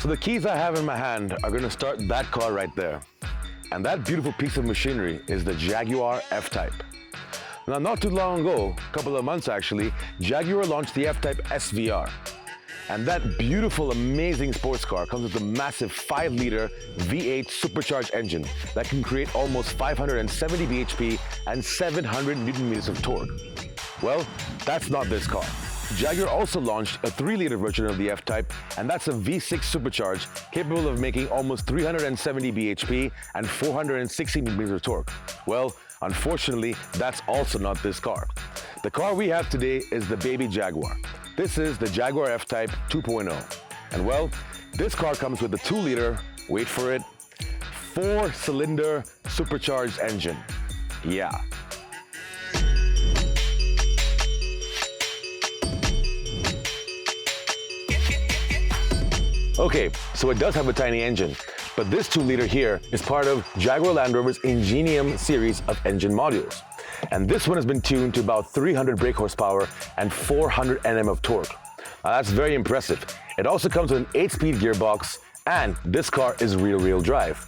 So the keys I have in my hand are going to start that car right there. And that beautiful piece of machinery is the Jaguar F Type. Now, not too long ago, a couple of months actually, Jaguar launched the F Type SVR. And that beautiful, amazing sports car comes with a massive 5-liter V8 supercharged engine that can create almost 570 bhp and 700 Newton meters of torque. Well, that's not this car. Jaguar also launched a 3-liter version of the F Type, and that's a V6 supercharged capable of making almost 370 bhp and 460 Newton meters of torque. Well, unfortunately, that's also not this car. The car we have today is the baby Jaguar. This is the Jaguar F Type 2.0. And well, this car comes with a 2-liter, wait for it, 4-cylinder supercharged engine. Yeah. Okay, so it does have a tiny engine, but this 2-liter here is part of Jaguar Land Rover's Ingenium series of engine modules. And this one has been tuned to about 300 brake horsepower and 400 Nm of torque. Now that's very impressive. It also comes with an 8-speed gearbox, and this car is rear-wheel drive.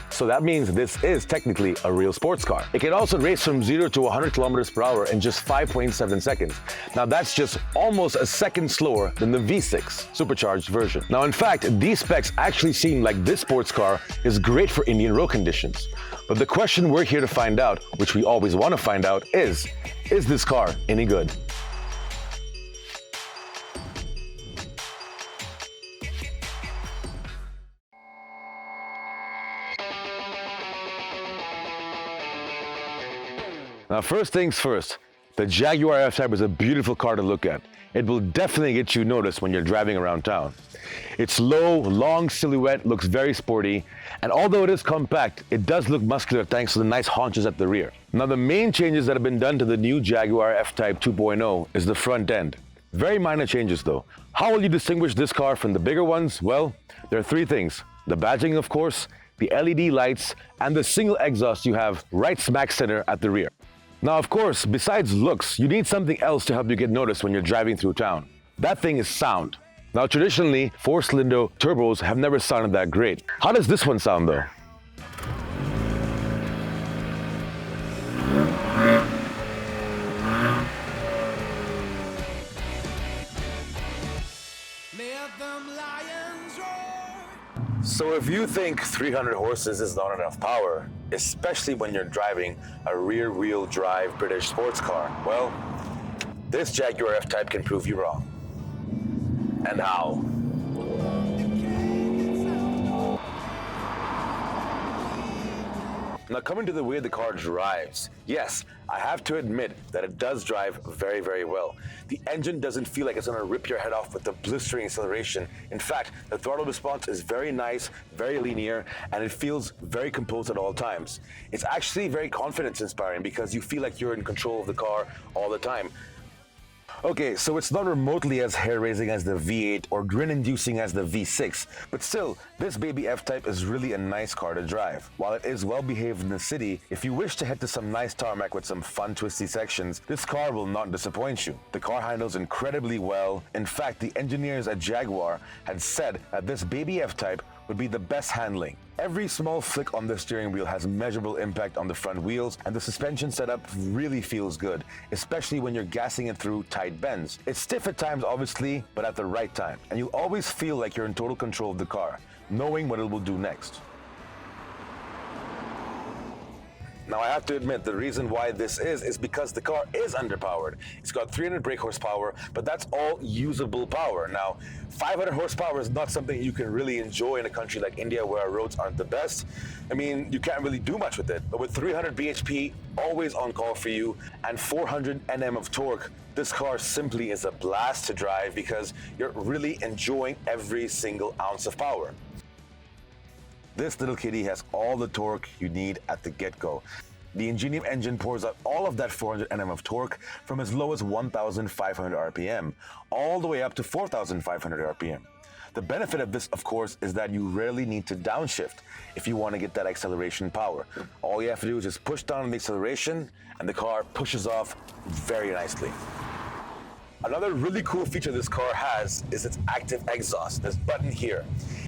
So that means this is technically a real sports car. It can also race from 0 to 100 kilometers per hour in just 5.7 seconds. Now that's just almost a second slower than the V6 supercharged version. Now in fact, these specs actually seem like this sports car is great for Indian road conditions. But the question we're here to find out, which we always want to find out, is this car any good? Now, first things first, the Jaguar F Type is a beautiful car to look at. It will definitely get you noticed when you're driving around town. Its low, long silhouette looks very sporty, and although it is compact, it does look muscular thanks to the nice haunches at the rear. Now, the main changes that have been done to the new Jaguar F Type 2.0 is the front end. Very minor changes though. How will you distinguish this car from the bigger ones? Well, there are 3 things. The badging, of course, the LED lights, and the single exhaust you have right smack center at the rear. Now, of course, besides looks, you need something else to help you get noticed when you're driving through town. That thing is sound. Now, traditionally, 4-cylinder turbos have never sounded that great. How does this one sound though? So if you think 300 horses is not enough power, especially when you're driving a rear-wheel drive British sports car, well, this Jaguar F Type can prove you wrong. And how? Now, coming to the way the car drives, yes, I have to admit that it does drive very, very well. The engine doesn't feel like it's going to rip your head off with the blistering acceleration. In fact, the throttle response is very nice, very linear, and it feels very composed at all times. It's actually very confidence-inspiring because you feel like you're in control of the car all the time. Okay, so it's not remotely as hair-raising as the V8 or grin-inducing as the V6, but still, this baby F-Type is really a nice car to drive. While it is well-behaved in the city, if you wish to head to some nice tarmac with some fun twisty sections, this car will not disappoint you. The car handles incredibly well. In fact, the engineers at Jaguar had said that this baby F-Type would be the best handling. Every small flick on the steering wheel has measurable impact on the front wheels, and the suspension setup really feels good, especially when you're gassing it through tight bends. It's stiff at times, obviously, but at the right time, and you'll always feel like you're in total control of the car, knowing what it will do next. Now, I have to admit, the reason why this is because the car is underpowered. It's got 300 brake horsepower, but that's all usable power. Now, 500 horsepower is not something you can really enjoy in a country like India where our roads aren't the best. I mean, you can't really do much with it. But with 300 bhp always on call for you and 400 Nm of torque, this car simply is a blast to drive because you're really enjoying every single ounce of power. This little kitty has all the torque you need at the get-go. The Ingenium engine pours out all of that 400 Nm of torque from as low as 1,500 RPM, all the way up to 4,500 RPM. The benefit of this, of course, is that you rarely need to downshift if you want to get that acceleration power. All you have to do is just push down on the acceleration, and the car pushes off very nicely. Another really cool feature this car has is its active exhaust, this button here.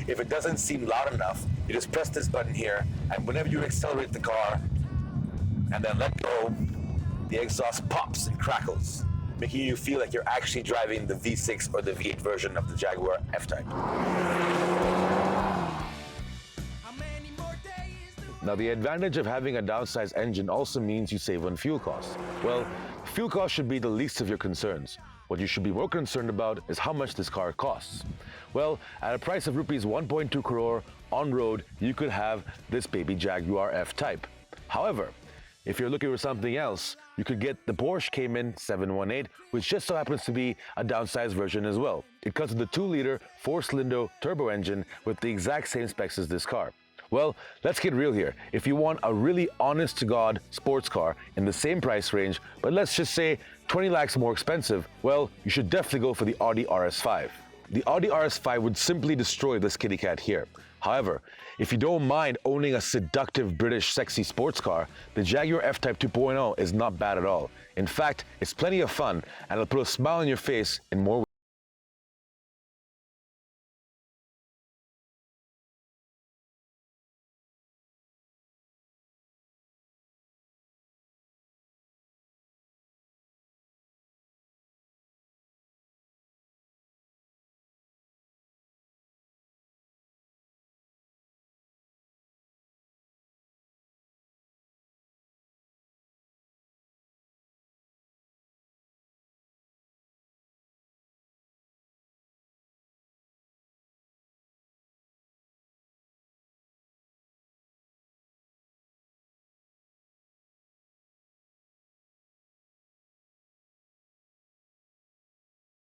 If it doesn't seem loud enough, you just press this button here, and whenever you accelerate the car and then let go, the exhaust pops and crackles, making you feel like you're actually driving the V6 or the V8 version of the Jaguar F Type. Now, the advantage of having a downsized engine also means you save on fuel costs. Well, fuel costs should be the least of your concerns. What you should be more concerned about is how much this car costs. Well, at a price of rupees 1.2 crore on road, you could have this baby Jaguar F Type. However, if you're looking for something else, you could get the Porsche Cayman 718, which just so happens to be a downsized version as well. It comes with a 2-liter 4-cylinder turbo engine with the exact same specs as this car. Well, let's get real here. If you want a really honest-to-God sports car in the same price range, but let's just say 20 lakhs more expensive, well, you should definitely go for the Audi RS5. The Audi RS5 would simply destroy this kitty cat here. However, if you don't mind owning a seductive British sexy sports car, the Jaguar F Type 2.0 is not bad at all. In fact, it's plenty of fun and it'll put a smile on your face in more ways